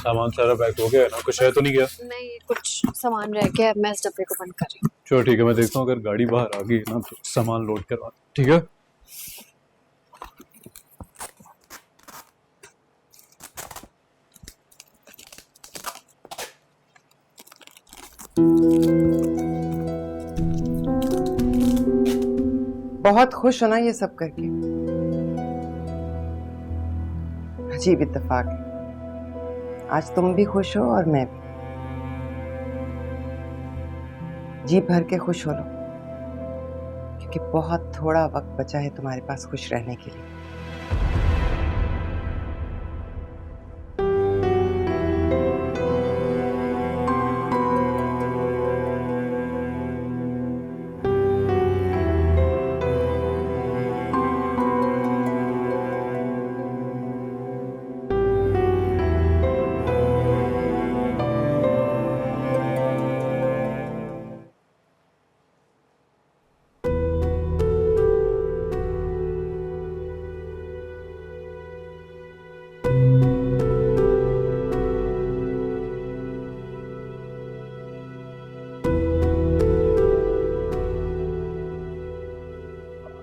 सामान सारा पैक हो गया है ना? कुछ है तो नहीं गया? नहीं, कुछ सामान रह गया, मैं इस डब्बे को बंद कर रही हूँ। चलो ठीक है, मैं देखता हूँ अगर गाड़ी बाहर आ गई ना तो सामान लोड करवा, ठीक है? बहुत खुश हो ना ये सब करके? अजीब इत्तेफाक है, आज तुम भी खुश हो और मैं भी। जी भर के खुश हो लो, क्योंकि बहुत थोड़ा वक्त बचा है तुम्हारे पास खुश रहने के लिए।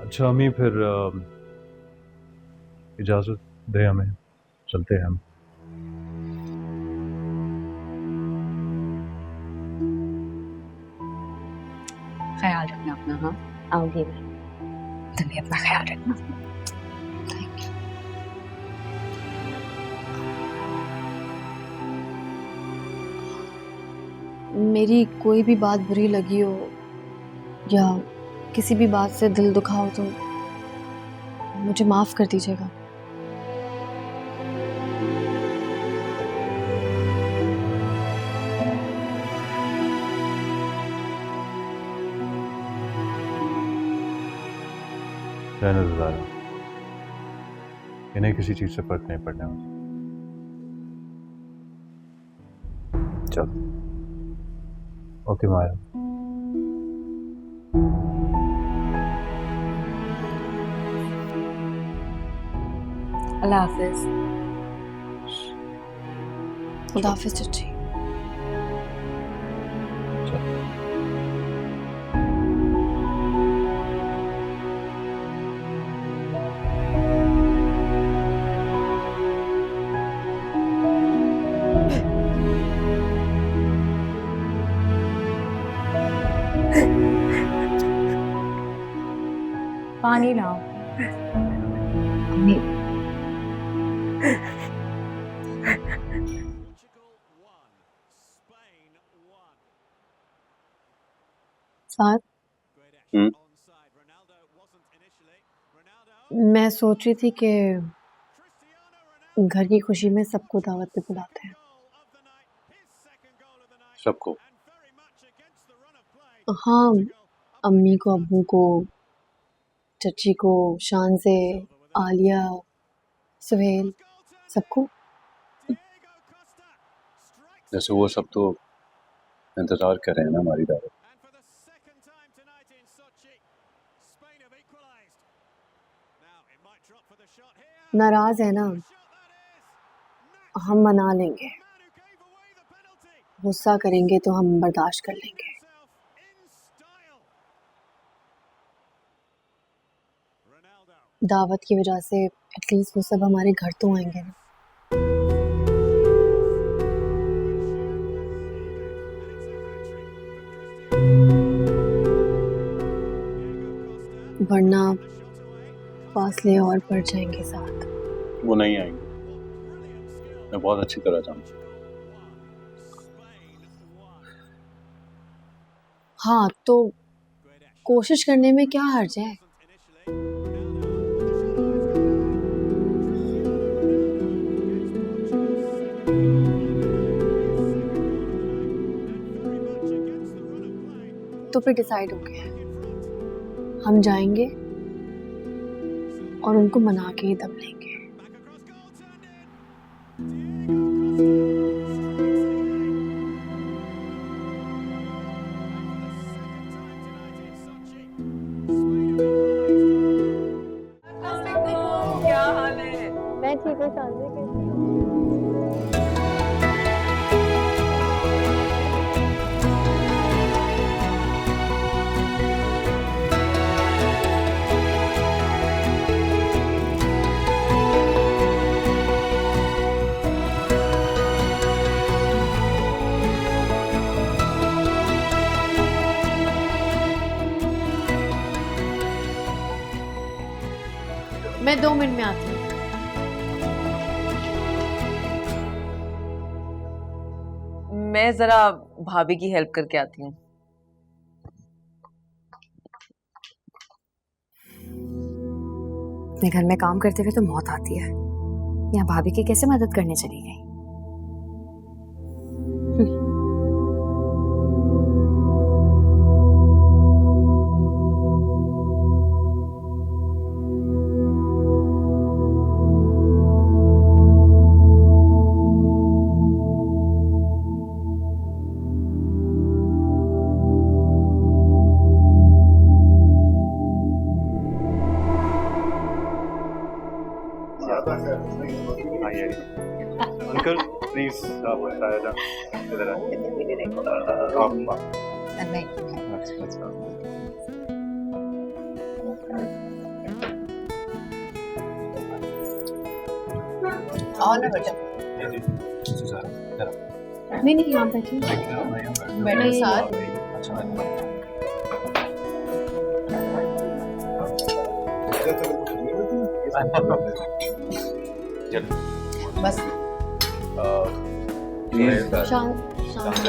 अच्छा अम्मी, फिर इजाजत दे हमें, चलते हैं हम। ख्याल रखना अपना। हाँ, आऊंगी मैं। तुम भी अपना ख्याल रखना। Thank you. मेरी कोई भी बात बुरी लगी हो या किसी भी बात से दिल दुखा हो तो मुझे माफ कर दीजिएगा। रहने दो ज़ारा, इन्हें किसी चीज से फर्क नहीं पड़ने वाला। चल ओके माया। अल्लाह हाफिज। खुदा हाफिज चाची। पानी लाओ। अम्मी। साथ मैं सोच रही थी कि घर की खुशी में सबको दावत पे बुलाते हैं। सबको? हाँ, अम्मी को, अब्बू को, चची को, शान से, आलिया, सुहेल, सबको। जैसे वो सब तो इंतजार कर रहे हैं ना हमारी दावत। नाराज है ना? हम मना लेंगे। गुस्सा करेंगे तो हम बर्दाश्त कर लेंगे। दावत की वजह से एटलीस्ट वो सब हमारे घर तो आएंगे ना। वरना फासले और बढ़ जाएंगे साथ। वो नहीं आएंगे, मैं बहुत अच्छी तरह जानता हूँ। हाँ तो कोशिश करने में क्या हर्ज है? तो फिर डिसाइड हो गया है, हम जाएंगे और उनको मना के ही दम लेंगे। क्या हाल है? मैं ठीक हूँ, कैसी हो? मैं 2 मिनट में आती हूँ। मैं जरा भाभी की हेल्प करके आती हूँ। अपने घर में काम करते हुए तो मौत आती है, यहाँ भाभी की कैसे मदद करने चली गई। अंकल प्लीज आप इधर और ना बेटा नहीं नहीं, यहाँ बैठिए। बैठो साथ। बस शांत शांत।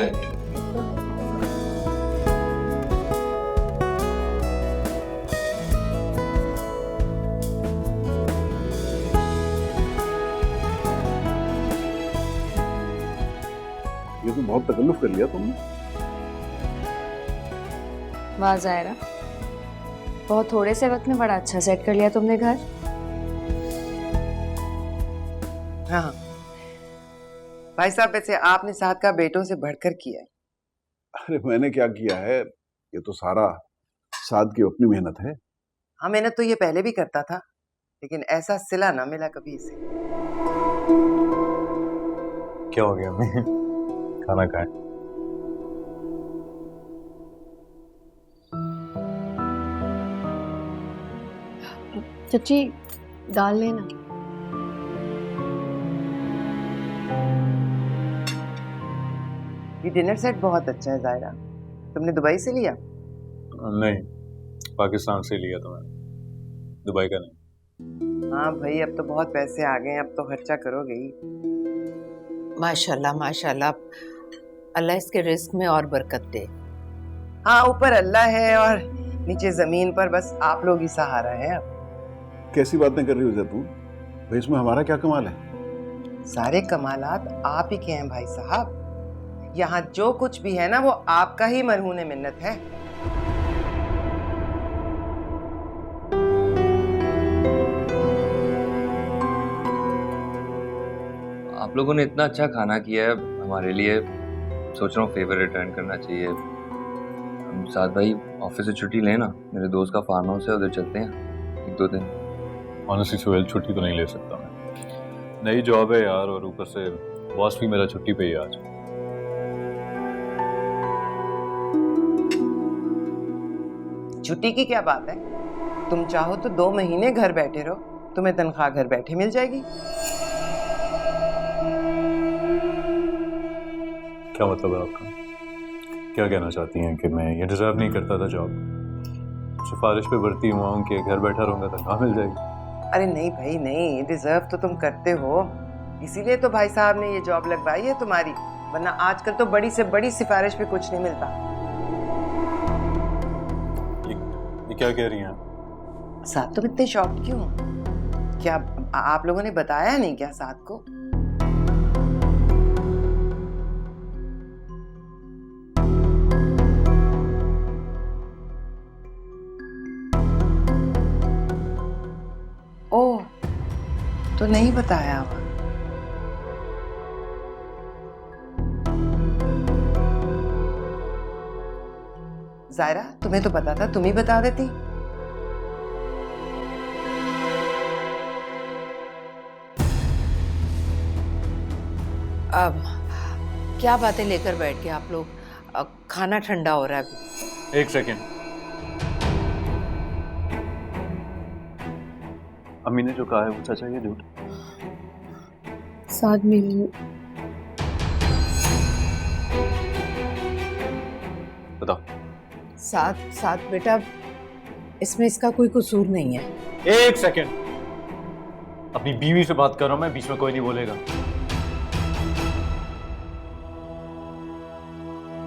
ये तो बहुत तकल्लुफ कर लिया तुमने। वाह ज़ायरा, बहुत थोड़े से वक्त में बड़ा अच्छा सेट कर लिया तुमने घर। हाँ भाई साहब, वैसे आपने साथ का बेटों से बढ़कर किया है। अरे मैंने क्या किया है, ये तो सारा साद की अपनी मेहनत है। हाँ, मेहनत तो ये पहले भी करता था, लेकिन ऐसा सिला ना मिला कभी इसे। क्या हो गया हमें? खाना खाएं। चची दाल लेना। ये डिनर सेट बहुत अच्छा है ज़ायरा, तुमने दुबई से लिया? नहीं, पाकिस्तान से लिया था मैंने, दुबई का नहीं। हाँ भाई, अब तो बहुत पैसे आ गए हैं, अब तो खर्चा करोगे ही। माशाल्लाह माशाल्लाह, अल्लाह इसके रिस्क में और बरकत दे। हाँ, ऊपर अल्लाह है और नीचे जमीन पर बस आप लोग ही सहारा है। अब कैसी बातें कर रही हो जैतून? भाई इसमें हमारा क्या कमाल है? सारे कमालात आप ही के हैं भाई साहब। यहाँ जो कुछ भी है ना, वो आपका ही मरहून मिन्नत है। आप लोगों ने इतना अच्छा खाना किया है हमारे लिए, सोच रहा हूँ फेवर रिटर्न करना चाहिए। हम साथ भाई ऑफिस से छुट्टी लें ना, मेरे दोस्त का फार्म हाउस है, उधर चलते हैं 1-2 दिन। ऑनेस्टली सोहेल, छुट्टी तो नहीं ले सकता मैं, नई जॉब है यार, और ऊपर से बॉस भी मेरा छुट्टी पे ही है आज। छुट्टी की क्या बात है? तुम चाहो तो 2 महीने घर बैठे रहो, तुम्हें तनख्वाह घर बैठे मिल जाएगी। क्या मतलब है आपका? क्या कहना चाहती हैं कि मैं ये डिजर्व नहीं करता था जॉब? सिफारिश पे भर्ती हुआ हूँ कि घर बैठा रहूंगा तनख्वाह मिल जाएगी। अरे नहीं भाई नहीं, डिजर्व तो तुम करते हो, इसीलिए तो भाई साहब ने ये जॉब लगवाई है तुम्हारी, वरना आजकल तो बड़ी से बड़ी सिफारिश पे कुछ नहीं मिलता। ये क्या कह रही हैं आप? साथ तुम इतने शॉक्ड क्यों? क्या आप लोगों ने बताया नहीं क्या साथ को? ओह, तो नहीं बताया हुआ। ज़ायरा, तुम्हें तो पता था, तुम ही बता देती। अब क्या बातें लेकर बैठ गए आप लोग? खाना ठंडा हो रहा है अभी। 1 सेकेंड, अम्मी ने जो कहा है वो सच है या झूठ? साथ में बताओ। साथ साथ बेटा, इसमें इसका कोई कसूर नहीं है। 1 सेकेंड, अपनी बीवी से बात कर रहा हूं मैं, बीच में कोई नहीं बोलेगा।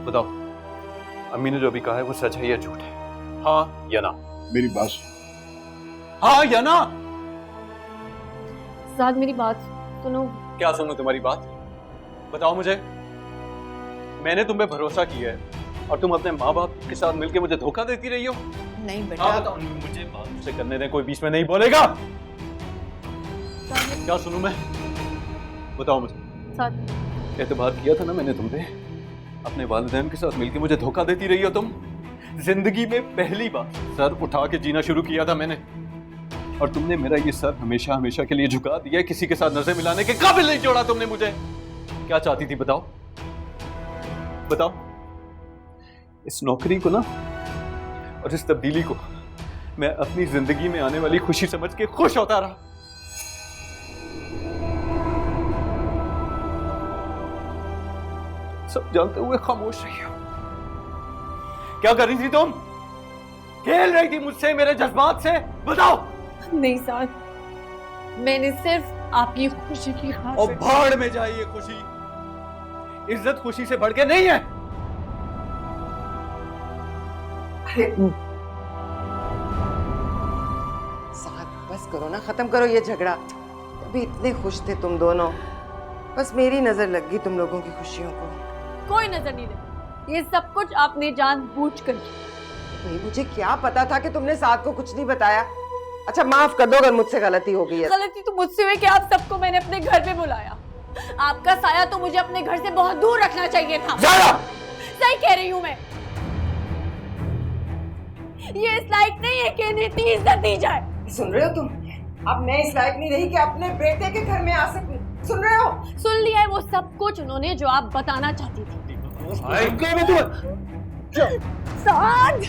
बताओ, अम्मी ने जो अभी कहा है वो सच है या झूठ है? हाँ या ना? मेरी बात हाँ या ना? साथ मेरी बात सुनो। क्या सुनूं तुम्हारी बात? बताओ मुझे। मैंने तुम पे भरोसा किया है और तुम अपने माँ बाप के साथ मिलकर मुझे धोखा देती रही हो। नहीं बेटा। हाँ बताओ, मुझे बात मुझसे करने दें, कोई बीच में नहीं बोलेगा। क्या सुनूं मैं? बताओ मुझे। साथ एतबार किया था ना मैंने तुम पे, अपने वालिदैन के साथ मिलकर मुझे धोखा देती रही हो तुम। जिंदगी में पहली बार सर उठा के जीना शुरू किया था मैंने, और तुमने मेरा ये सर हमेशा हमेशा के लिए झुका दिया। किसी के साथ नजर मिलाने के काबिल नहीं छोड़ा तुमने मुझे। क्या चाहती थी बताओ? बताओ। इस नौकरी को ना और इस तब्दीली को मैं अपनी जिंदगी में आने वाली खुशी समझ के खुश होता रहा। सब जानते हुए खामोश रही हो। क्या कर रही थी तुम? खेल रही थी मुझसे, मेरे जज्बात से? बताओ। नहीं साथ, मैंने सिर्फ आपकी खुशी की और खातिर। भाड़ में जाए ये खुशी। इज्जत खुशी से बढ़ के नहीं है। साथ बस करो ना, खत्म करो ये झगड़ा। अभी इतने खुश थे तुम दोनों, बस मेरी नजर लग गई तुम लोगों की खुशियों को। कोई नजर नहीं लगी, ये सब कुछ आपने जानबूझ कर किया। भाई मुझे क्या पता था कि तुमने साथ को कुछ नहीं बताया। अच्छा माफ कर दो अगर मुझसे गलती हो गई है। गलती तो मुझसे हुई कि आप सबको मैंने अपने घर पे बुलाया। आपका साया तो मुझे अपने घर से बहुत दूर रखना चाहिए था। सही कह रही हूँ मैं। ये इस लायक नहीं है कि इन्हें इतनी इज्जत दी जाए। सुन रहे हो तुम? अब मैं इस लायक नहीं रही कि अपने बेटे के घर में आ सकूं। सुन रहे हो? सुन लिया है वो सब कुछ उन्होंने जो आप बताना चाहती थी। साध,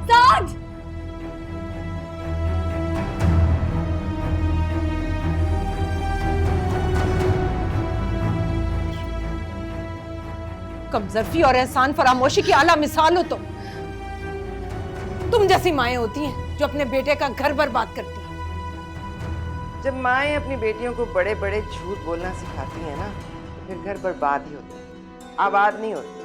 साध। कमजरफी और एहसान फरामोशी की आला मिसाल हो तुम जैसी माएं होती हैं जो अपने बेटे का घर बर्बाद करती हैं। जब माएं अपनी बेटियों को बड़े बड़े झूठ बोलना सिखाती हैं ना, तो फिर घर बर्बाद ही होते हैं, आबाद नहीं होते।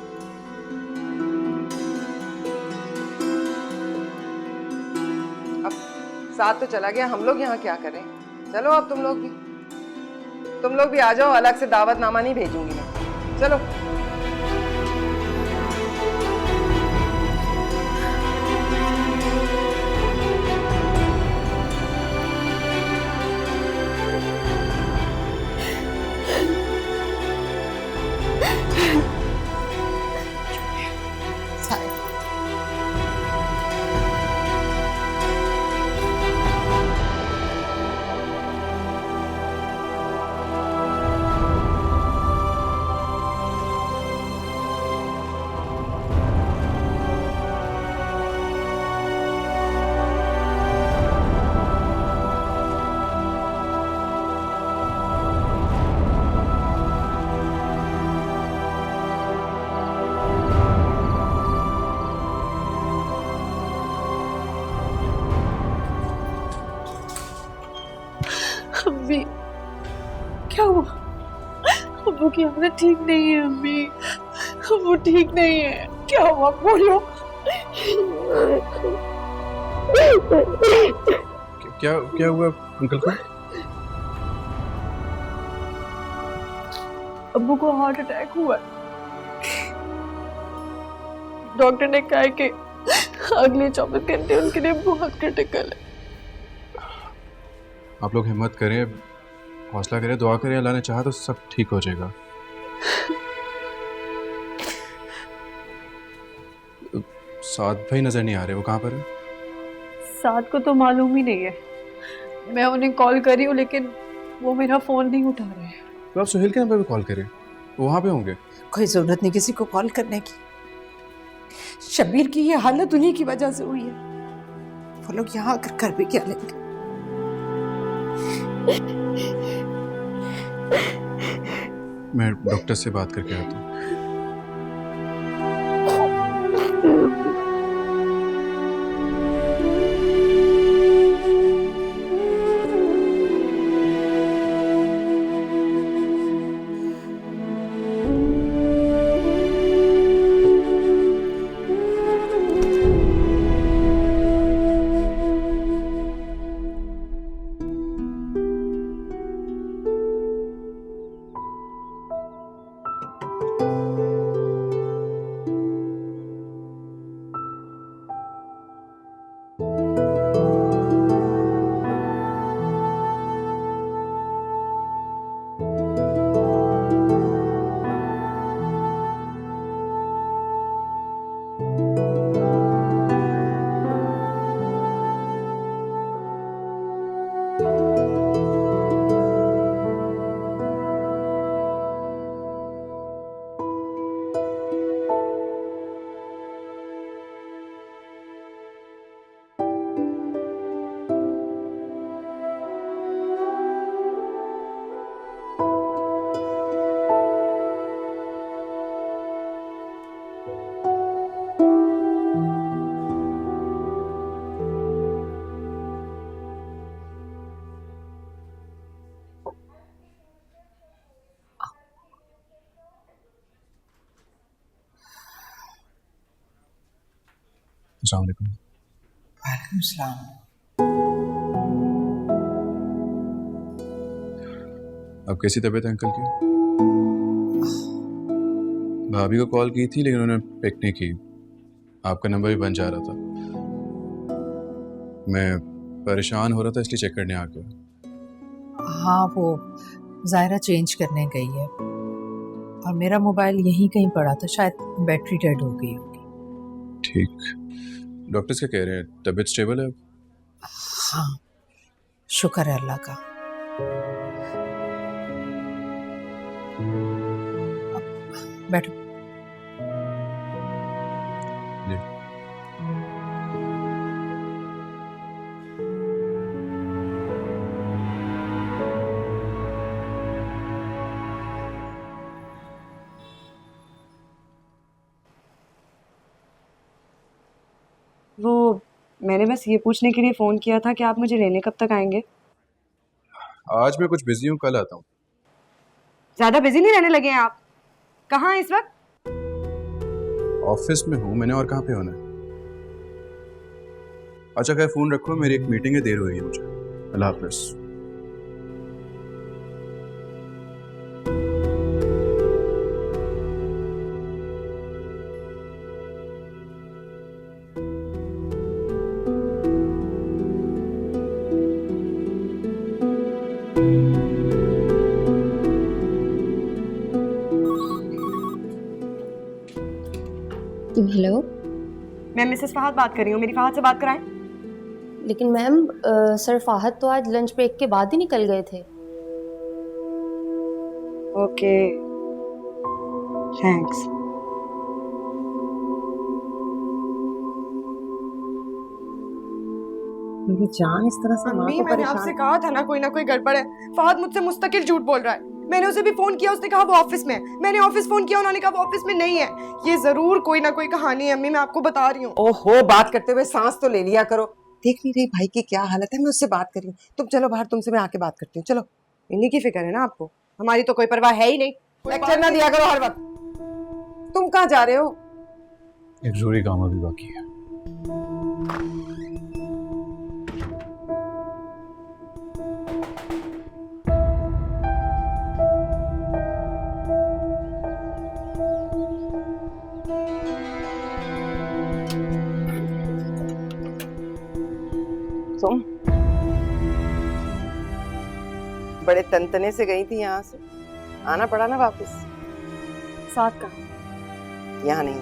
अब साथ तो चला गया, हम लोग यहाँ क्या करें? चलो अब तुम लोग भी आ जाओ। अलग से दावतनामा नहीं भेजूंगी मैं। चलो। अम्मी, क्या हुआ? अम्मू की हालत ठीक नहीं है। अम्मी, अम्मू ठीक नहीं है। क्या हुआ बोलो। क्या क्या हुआ अंकल को? अम्मू को हार्ट अटैक हुआ। डॉक्टर ने कहा है कि अगले 24 घंटे उनके लिए बहुत क्रिटिकल है। आप लोग हिम्मत करें, हौसला करें, दुआ करें, अल्लाह ने चाहा तो सब ठीक हो जाएगा। साथ भाई नजर नहीं आ रहे, वो कहाँ पर है? साथ को तो मालूम ही नहीं है। मैं उन्हें कॉल करी हूँ लेकिन वो मेरा फोन नहीं उठा रहे हैं। तो आप सुहेल के नंबर पे कॉल करें, वो वहाँ पे होंगे। कोई जरूरत नहीं किसी को कॉल करने की। शबीर की ये हालत उन्हीं की वजह से हुई है। वो लोग यहाँ आकर कर भी क्या लेंगे? मैं डॉक्टर से बात करके आता हूँ। अस्सलाम वालेकुम। वालेकुम सलाम। अब कैसी तबीयत है अंकल की? भाभी को कॉल की थी लेकिन उन्होंने पिक नहीं की। आपका नंबर भी बंद जा रहा था। मैं परेशान हो रहा था इसलिए चेक करने आ गया। हाँ, वो ज़ायरा चेंज करने गई है और मेरा मोबाइल यहीं कहीं पड़ा था, शायद बैटरी डेड हो गई होगी। ठीक। डॉक्टर्स क्या कह रहे हैं, तबीयत स्टेबल है? हाँ, शुक्र है अल्लाह का। अब बैठो। जी। वो मैंने बस ये पूछने के लिए फ़ोन किया था कि आप मुझे लेने कब तक आएंगे? आज मैं कुछ बिजी हूँ, कल आता हूँ। ज़्यादा बिजी नहीं रहने लगे हैं आप? कहाँ हैं इस वक्त? ऑफिस में हूँ मैंने, और कहाँ पे होना है? अच्छा खैर फ़ोन रखो, मेरी एक मीटिंग है, देर हो रही है मुझे। अल्लाह हाफिज़। हेलो। मैं मिसेस फहद बात कर रही हूँ, मेरी फहद से बात कराएं। लेकिन मैम सर फाहद तो आज लंच ब्रेक के बाद ही निकल गए थे। Okay, thanks. मेरी जान इस तरह से माँ अम्मी, को मैंने परेशान। आपसे कहा था ना कोई गड़बड़ है। फहद मुझसे मुस्तकिल झूठ बोल रहा है। मैंने उसे भी फोन किया, उसने कहा वो ऑफिस में है। मैंने ऑफिस फोन किया, उन्होंने कहा वो ऑफिस में नहीं है। ये जरूर कोई ना कोई कहानी है अम्मी, मैं आपको बता रही हूँ। ओहो, बात करते हुए सांस तो ले लिया करो। देख नहीं रही भाई की क्या हालत है, मैं उससे बात कर रही हूँ। तुम चलो बाहर, तुमसे मैं आके बात करती हूँ। चलो। इन्हीं की फिक्र है ना आपको, हमारी तो कोई परवाह है ही नहीं। लेक्चर ना दिया करो हर वक्त। तुम कहाँ जा रहे हो? एक जरूरी काम अभी बाकी है। तुम बड़े तनतने से गई थी यहाँ से, आना पड़ा ना वापस। साथ का यहाँ नहीं,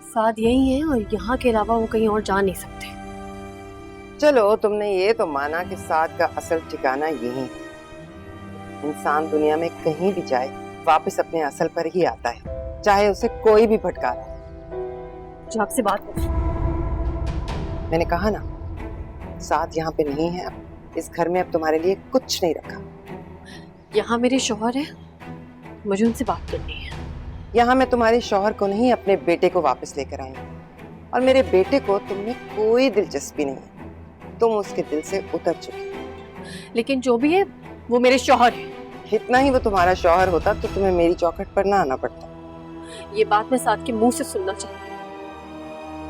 साथ यही है और यहाँ के अलावा वो कहीं और जा नहीं सकते। चलो तुमने ये तो माना कि साथ का असल ठिकाना यही है। इंसान दुनिया में कहीं भी जाए वापस अपने असल पर ही आता है, चाहे उसे कोई भी भटका रहा हो। जो आपसे बात कर, मैंने कहा ना, साथ यहाँ पे नहीं है। अब इस घर में अब तुम्हारे लिए कुछ नहीं रखा। यहाँ मेरे शौहर है, मुझे उनसे बात करनी है। यहाँ मैं तुम्हारे शौहर को नहीं, अपने बेटे को वापस लेकर आई हूँ। और मेरे बेटे को तुमने कोई दिलचस्पी नहीं है, तुम उसके दिल से उतर चुकी। लेकिन जो भी है वो मेरे शौहर है। इतना ही वो तुम्हारा शौहर होता तो तुम्हें मेरी चौखट पर ना आना पड़ता। ये बात मैं साथ के मुंह से सुनना चाहती हूँ।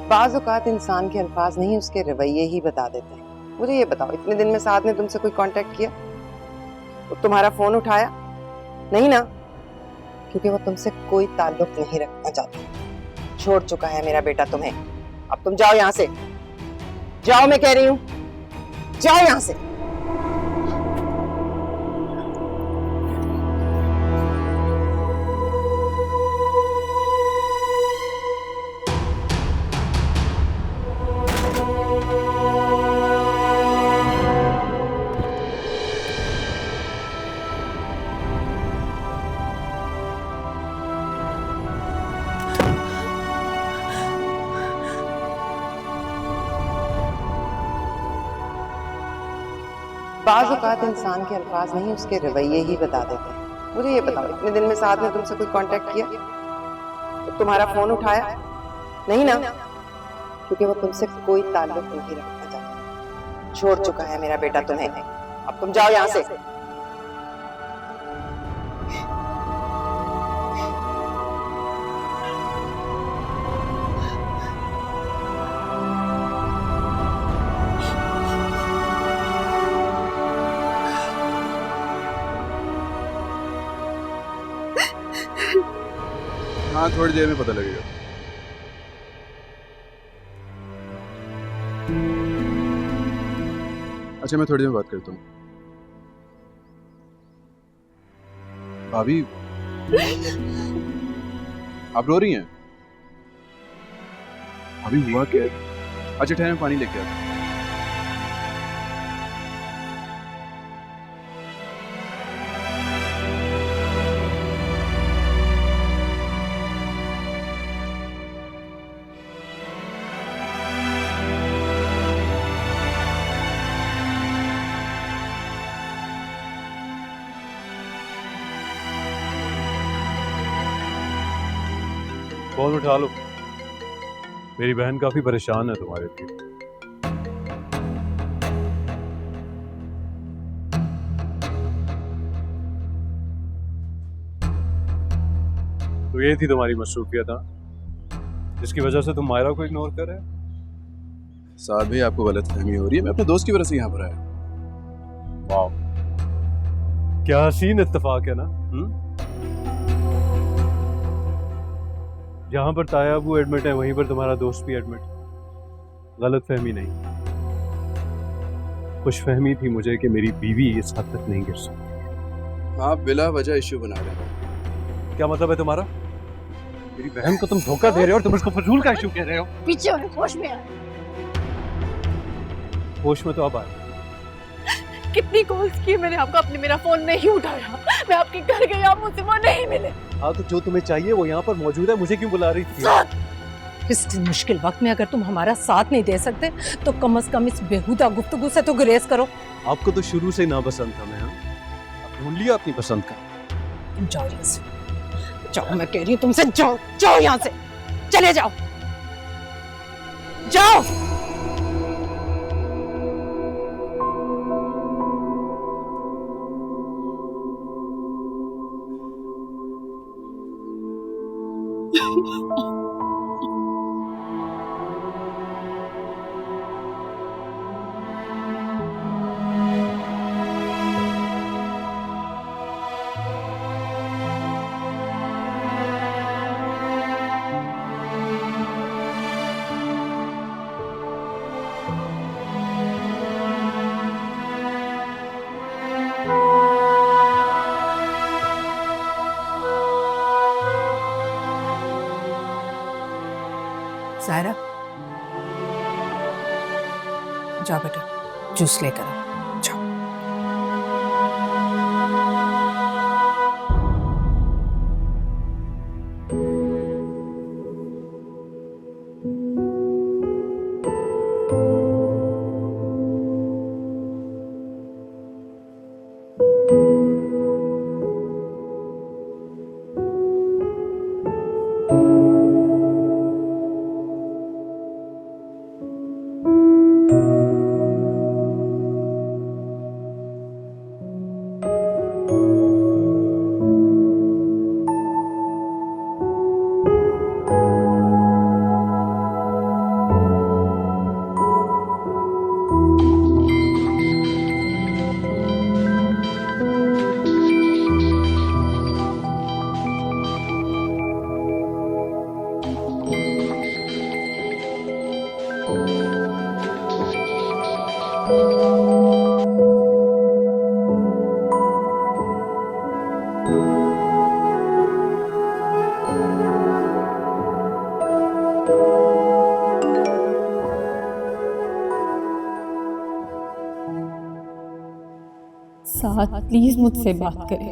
बाज औकात इंसान के अल्फाज नहीं, उसके रवैये ही बता देते हैं। मुझे ये बताओ, इतने दिन में साथ ने तुमसे कोई कांटेक्ट किया? वो तुम्हारा फोन उठाया नहीं ना? क्योंकि वो तुमसे कोई ताल्लुक नहीं रखना चाहता। छोड़ चुका है मेरा बेटा तुम्हें। अब तुम जाओ यहाँ से, जाओ, मैं कह रही हूँ, जाओ यहाँ से। बाज़ औक़ात इंसान के अल्फाज नहीं उसके रवैये ही बता देते हैं। मुझे ये बताओ, इतने दिन में साथ ने तुमसे कोई कांटेक्ट किया? तो तुम्हारा फोन उठाया? नहीं ना, क्योंकि वो तुमसे कोई ताल्लुक नहीं रखना चाहता। छोड़ चुका है मेरा बेटा तुम्हें। अब तुम जाओ यहाँ से। हाँ, थोड़ी देर में पता लगेगा। अच्छा, मैं थोड़ी देर में बात करता हूँ। भाभी, आप रो रही हैं? भाभी, हुआ क्या? अच्छा ठहर, मैं पानी लेके आता हूँ। फोन उठा लो, मेरी बहन काफी परेशान है तुम्हारे लिए। तो ये थी तुम्हारी मसरूफियत, जिसकी वजह से तुम मायरा को इग्नोर कर रहे हो। साथ भी आपको गलतफहमी हो रही है, मैं अपने दोस्त की वजह से यहाँ पर आया। वाह, क्या हसीन इत्तेफाक है ना। जहां पर तायाबू एडमिट है वहीं पर तुम्हारा दोस्त भी एडमिट। गलत फहमी नहीं, खुशफहमी थी मुझे कि मेरी बीवी इस हद तक नहीं गिर सकती। आप बिला वजह इश्यू बना रहे हैं। क्या मतलब है तुम्हारा? मेरी बहन को तुम धोखा दे रहे हो और तुम इसको फजूल का इश्यू कह रहे हो। पीछे और होश में आए। होश में तो अब आए। कितनी कॉल्स की मैंने आपको, आपने मेरा फोन नहीं उठाया। मैं आपके घर गई, आप मुझसे वो नहीं मिले। हाँ, तो जो तुम्हें चाहिए वो यहाँ पर मौजूद है, मुझे क्यों बुला रही थी? इस मुश्किल वक्त में अगर तुम हमारा साथ नहीं दे सकते तो कम से कम इस बेहुदा गुफ्तगू से तो गुरेज करो। आपको तो शुरू से ना पसंद था मैं। अब ढूंढ लिया अपनी पसंद का। तुम जाओ यहाँ से, जाओ, मैं कह रही हूँ तुमसे, जाओ जाओ यहाँ से, चले जाओ, जाओ। सायरा, जाओ बेटा, जूस लेकर आओ, जाओ। साथ प्लीज मुझसे बात करें,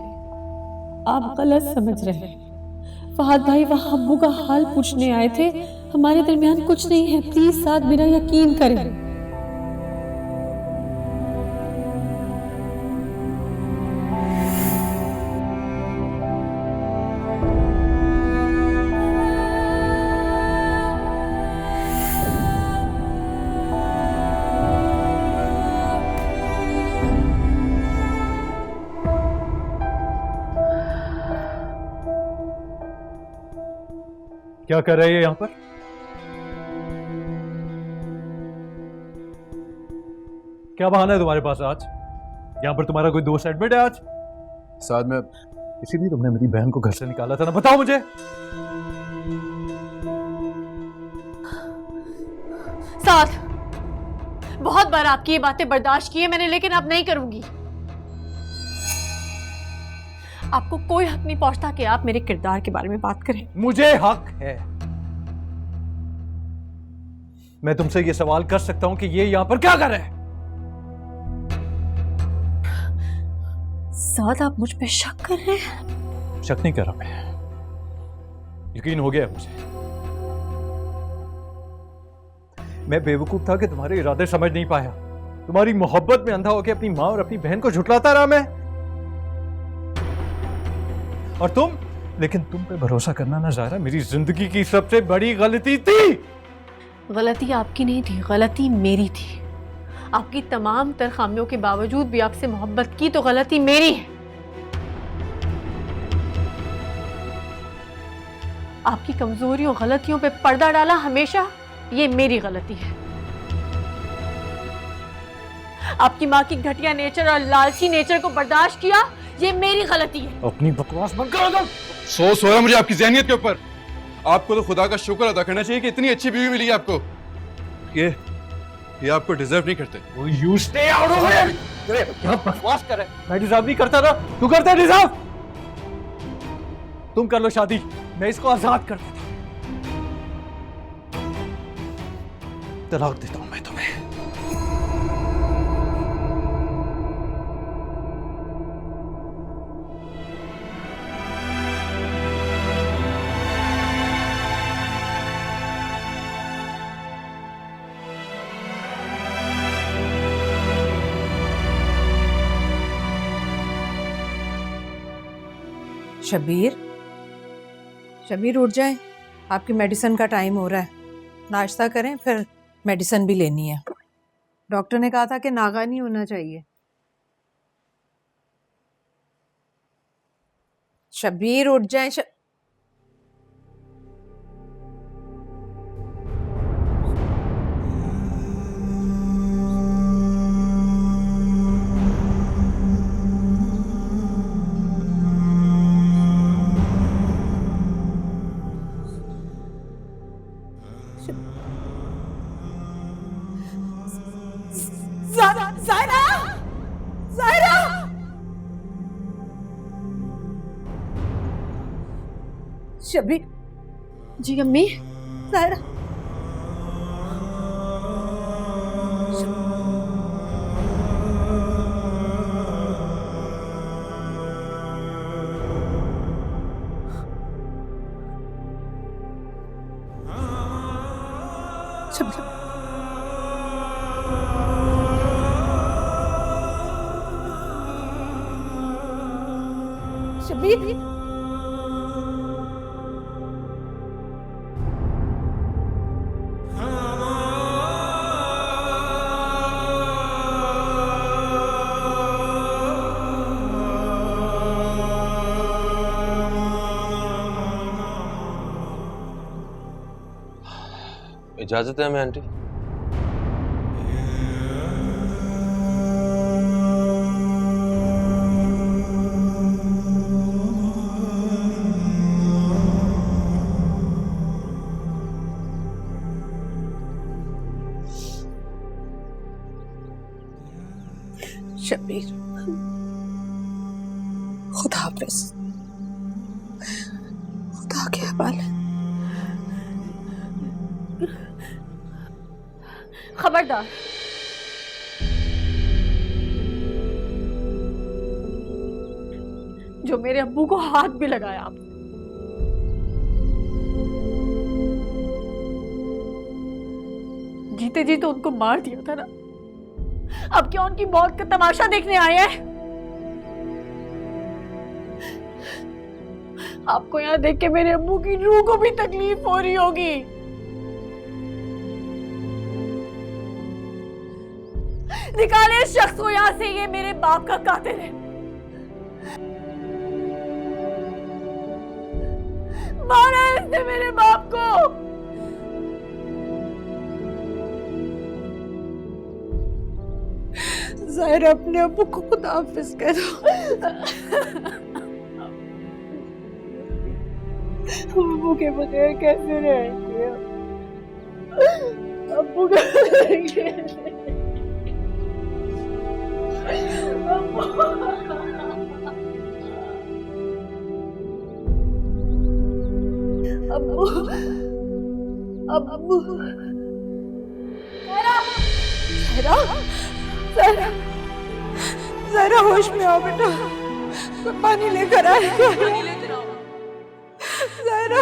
आप गलत समझ रहे हैं। फहद भाई वहाँ अब्बू का हाल पूछने आए थे, हमारे दरमियान कुछ नहीं है, प्लीज साथ मेरा यकीन करें। क्या कर रहे हैं यहाँ पर? क्या बहाना है तुम्हारे पास आज? यहाँ पर तुम्हारा कोई दोस्त एडमिट है आज? साथ में इसीलिए तुमने मेरी बहन को घर से निकाला था ना? बताओ मुझे। साथ बहुत बार आपकी ये बातें बर्दाश्त की है मैंने, लेकिन अब नहीं करूंगी। आपको कोई हक नहीं पहुंचता कि आप मेरे किरदार के बारे में बात करें। मुझे हक है। मैं तुमसे ये सवाल कर सकता हूं कि ये यहां पर क्या कर रहे हैं? साथ आप मुझ पे शक कर रहे हैं? शक नहीं कर रहा मैं, यकीन हो गया मुझे। मैं बेवकूफ था कि तुम्हारे इरादे समझ नहीं पाया। तुम्हारी मोहब्बत में अंधा होकर अपनी माँ और अपनी बहन को झुठलाता रहा मैं। और लेकिन तुम पे भरोसा करना ना ज़ाहिरा मेरी जिंदगी की सबसे बड़ी गलती थी। गलती आपकी नहीं थी, गलती मेरी थी। आपकी तमाम तर खामियों के बावजूद भी आपसे मोहब्बत की तो गलती मेरी है। आपकी कमजोरियों गलतियों पे पर्दा डाला हमेशा, ये मेरी गलती है। आपकी माँ की घटिया नेचर और लालची नेचर को बर्दाश्त किया, ये मेरी गलती है। अपनी बकवास बंद करो तुम। अफसोस हो रहा मुझे आपकी ज़हनियत के ऊपर। आपको तो खुदा का शुक्र अदा करना चाहिए कि इतनी अच्छी बीवी मिली है आपको। ये आपको डिजर्व नहीं करते। You stay out of here! क्या बकवास कर रहे? मैं डिजर्व नहीं करता ना, तू करता है डिजर्व। तुम कर लो शादी, मैं इसको आजाद कर देता हूं। तलाक देता हूं मैं तुम्हें। शबीर, शबीर उठ जाए, आपकी मेडिसिन का टाइम हो रहा है। नाश्ता करें, फिर मेडिसिन भी लेनी है। डॉक्टर ने कहा था कि नागा नहीं होना चाहिए। शबीर उठ जाए। ज़ाहिरा! ज़ाहिरा! शबीर। जी अम्मी। ज़ाहिरा। शबीर। इजाजत है हमें आंटी? शबीर, खुदा हाफिज। खुदा के हवाले। खबरदार, जो मेरे अब्बू को हाथ भी लगाया आप। जीते जी तो उनको मार दिया था ना, अब क्या उनकी मौत का तमाशा देखने आए हैं? आपको यहाँ देख के मेरे अब्बू की रूह को भी तकलीफ हो रही होगी। निकाले इस शख्स को यहाँ से, ये मेरे बाप का कातिल है। मारा है इसने मेरे बाप को। ज़ाहिरा अपने अब्बू को खुदा हाफिज कह दो। अब्बू के बगैर कैसे रहेंगे? अब्बू के बगैर अब्बू अब्बू ज़ाहिरा ज़ाहिरा ज़ाहिरा होश में आओ बेटा, कोई पानी लेकर आए। ज़ाहिरा